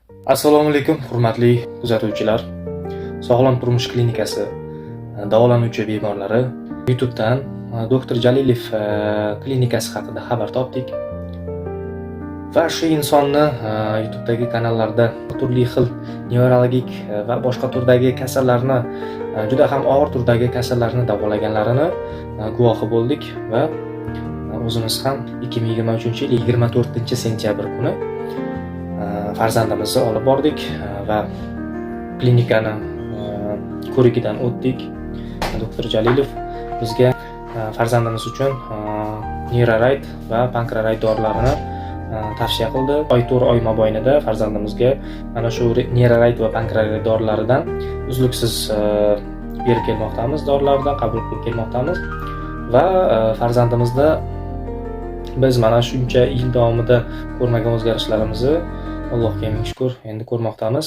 Assalomu alaykum, hurmatli kuzatuvchilar. Sog'lom turmush klinikasi davolanuvchi bemorlari YouTubedan doktor Jalilov klinikasi haqida xabar topdik. Va shu insonni YouTubedagi kanallarda turli xil nevrologik va boshqa turdagi kasallarni, juda ham og'ir turdagi kasallarni davolaganlarini guvohi bo'ldik va o'zimiz ham 2023-yil 24-sentyabr kuni farzandimizni olib bordik va klinikani ko'rigidan o'tdik. Doktor Jalilov bizga farzandimiz uchun Neuroride va Pancraride dorilarini tavsiya qildi. Oy 4 oy mobaynida farzandimizga mana shu Neuroride va Pancraride dorilaridan uzluksiz berib kelmoqdamiz, dorilardan qabul qilib kelmoqdamiz va farzandimizda biz mana shuncha yil davomida ko'rmagan o'zgarishlarimizni Allohga ming shukr endi ko'rmoqdamiz.